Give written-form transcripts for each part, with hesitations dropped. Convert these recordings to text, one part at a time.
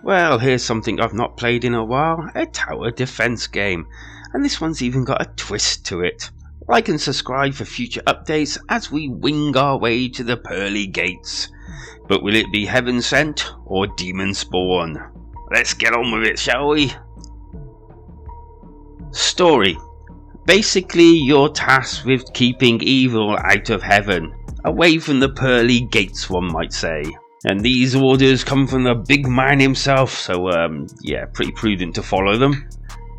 Well, here's something I've not played in a while, a tower defense game, and this one's even got a twist to it. Like and subscribe for future updates as we wing our way to the pearly gates. But will it be heaven sent or demon spawn? Let's get on with it, shall we? Story. Basically, you're tasked with keeping evil out of heaven, away from the pearly gates, one might say. And these orders come from the big man himself, so yeah, pretty prudent to follow them.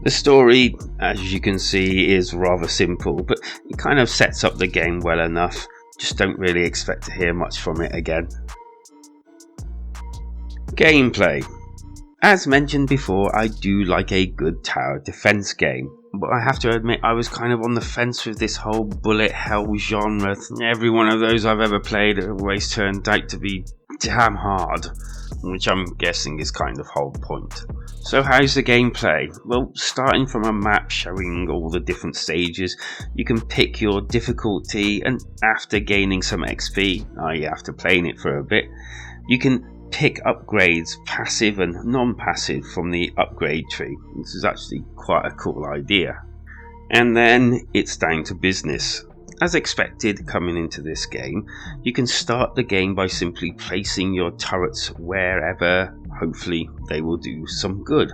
The story, as you can see, is rather simple, but it kind of sets up the game well enough. Just don't really expect to hear much from it again. Gameplay. As mentioned before, I do like a good tower defense game, but I have to admit I was kind of on the fence with this whole bullet hell genre. Every one of those I've ever played always turned out to be damn hard, which I'm guessing is kind of the whole point. So how's the gameplay? Well, starting from a map showing all the different stages, you can pick your difficulty, and after gaining some XP, i.e. after playing it for a bit, you can pick upgrades, passive and non-passive, from the upgrade tree. This is actually quite a cool idea. And then it's down to business. As expected, coming into this game, you can start the game by simply placing your turrets wherever. Hopefully they will do some good.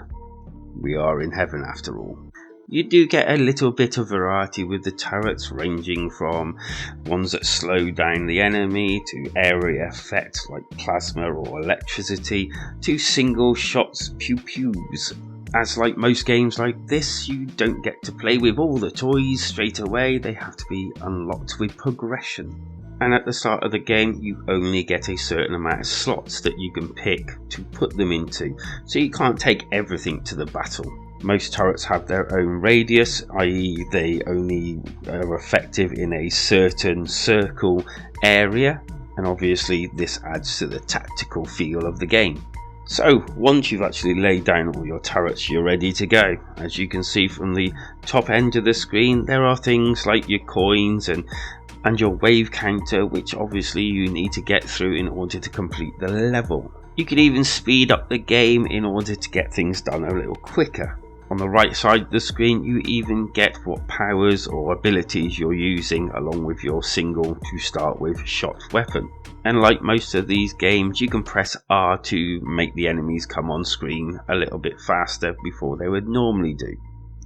We are in heaven after all. You do get a little bit of variety with the turrets, ranging from ones that slow down the enemy, to area effects like plasma or electricity, to single shots pew-pews. As like most games like this, you don't get to play with all the toys straight away, they have to be unlocked with progression. And at the start of the game, you only get a certain amount of slots that you can pick to put them into, so you can't take everything to the battle. Most turrets have their own radius, i.e. they only are effective in a certain circle area, and obviously this adds to the tactical feel of the game. So once you've actually laid down all your turrets, you're ready to go. As you can see from the top end of the screen, there are things like your coins and your wave counter, which obviously you need to get through in order to complete the level. You can even speed up the game in order to get things done a little quicker. On the right side of the screen, you even get what powers or abilities you're using, along with your single to start with shot weapon. And like most of these games, you can press R to make the enemies come on screen a little bit faster before they would normally do.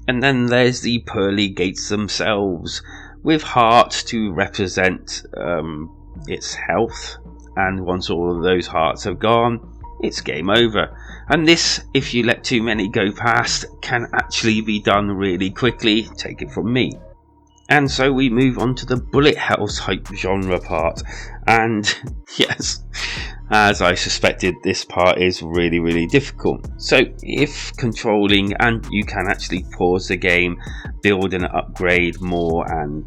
And then there's the pearly gates themselves, with hearts to represent its health. And once all of those hearts have gone, it's game over. And this, if you let too many go past, can actually be done really quickly, take it from me. And so we move on to the bullet hell type genre part. And yes, as I suspected, this part is really difficult. So if controlling, and you can actually pause the game, build and upgrade more, and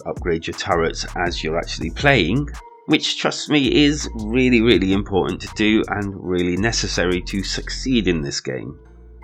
upgrade your turrets as you're actually playing, which, trust me, is really important to do and really necessary to succeed in this game.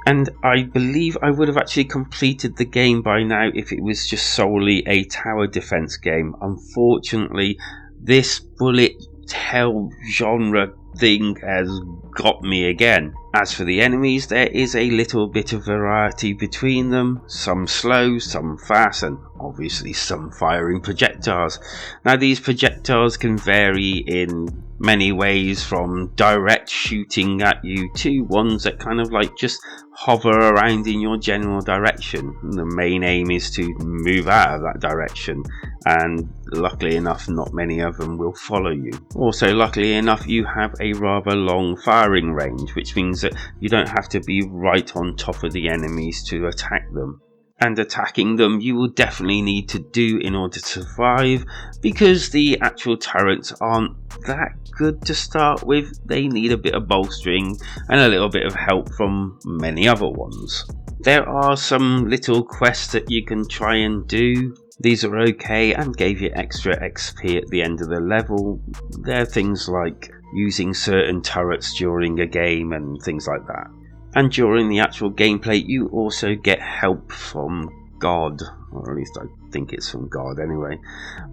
And I believe I would have actually completed the game by now if it was just solely a tower defense game. Unfortunately, this bullet hell genre thing has got me again. As for the enemies, there is a little bit of variety between them, some slow, some fast, and obviously some firing projectiles. Now these projectiles can vary in many ways, from direct shooting at you to ones that kind of like just hover around in your general direction. The main aim is to move out of that direction, and luckily enough not many of them will follow you. Also, luckily enough, you have a rather long firing range, which means that you don't have to be right on top of the enemies to attack them. And attacking them you will definitely need to do in order to survive, because the actual turrets aren't that good to start with. They need a bit of bolstering and a little bit of help from many other ones. There are some little quests that you can try and do. These are okay and gave you extra XP at the end of the level. They're things like using certain turrets during a game and things like that. And during the actual gameplay, you also get help from God, or at least I think it's from God anyway.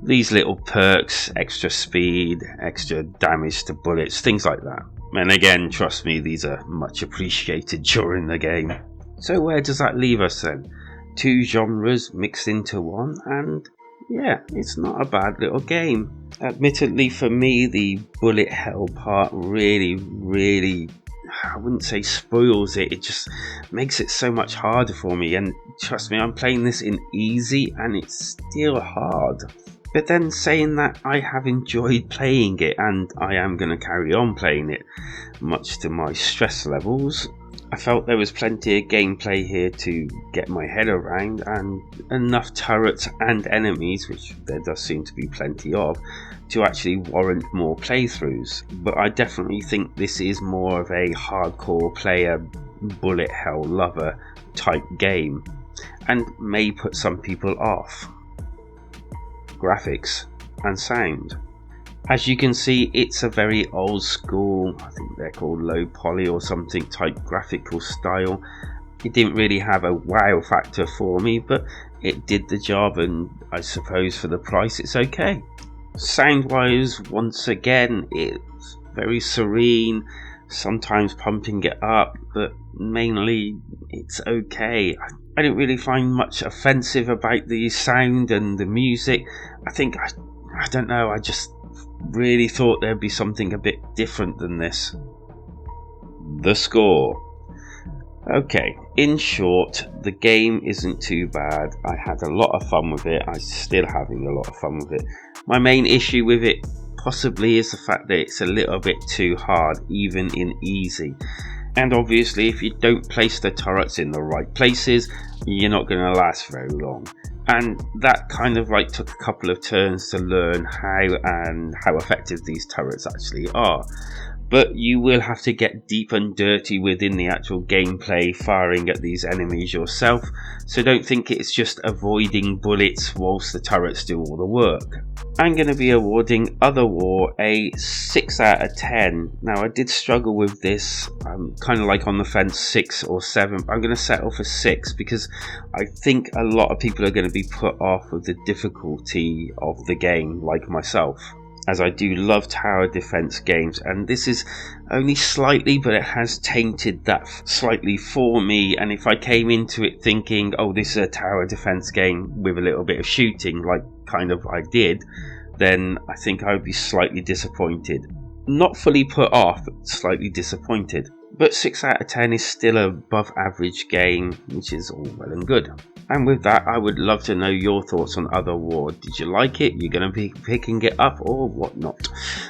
These little perks, extra speed, extra damage to bullets, things like that. And again, trust me, these are much appreciated during the game. So where does that leave us then? 2 genres mixed into one, and yeah, it's not a bad little game. Admittedly, for me, the bullet hell part really, I wouldn't say spoils it, it just makes it so much harder for me. And trust me, I'm playing this in easy and it's still hard. But then saying that, I have enjoyed playing it and I am going to carry on playing it, much to my stress levels. I felt there was plenty of gameplay here to get my head around, and enough turrets and enemies, which there does seem to be plenty of, to actually warrant more playthroughs. But I definitely think this is more of a hardcore player, bullet hell lover type game, and may put some people off. Graphics and sound. As you can see, it's a very old school, I think they're called low poly or something type graphical style. It didn't really have a wow factor for me, but it did the job, and I suppose for the price it's okay. Sound wise, once again, it's very serene, sometimes pumping it up, but mainly it's okay. I didn't really find much offensive about the sound and the music. I think, I don't know, I just really thought there'd be something a bit different than this. The score. Okay, in short, the game isn't too bad. I had a lot of fun with it. I'm still having a lot of fun with it. My main issue with it possibly is the fact that it's a little bit too hard, even in easy. And obviously, if you don't place the turrets in the right places, you're not going to last very long. And that kind of like took a couple of turns to learn how effective these turrets actually are. But you will have to get deep and dirty within the actual gameplay, firing at these enemies yourself. So don't think it's just avoiding bullets whilst the turrets do all the work. I'm going to be awarding OTHERWAR a 6 out of 10. Now I did struggle with this. I'm kind of like on the fence 6 or 7. I'm going to settle for 6 because I think a lot of people are going to be put off with the difficulty of the game, like myself, as I do love tower defense games, and this is only slightly, but it has tainted that slightly for me. And if I came into it thinking, oh, this is a tower defense game with a little bit of shooting, like kind of I did, then I think I would be slightly disappointed. Not fully put off, but slightly disappointed. But 6 out of 10 is still an above average game, which is all well and good. And with that, I would love to know your thoughts on OTHERWAR. Did you like it? You're going to be picking it up or whatnot?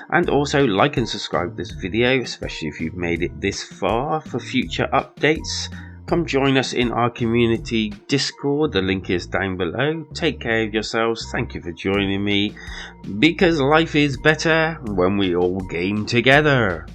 And also like and subscribe to this video, especially if you've made it this far, for future updates. Come join us in our community Discord, the link is down below. Take care of yourselves, thank you for joining me, because life is better when we all game together.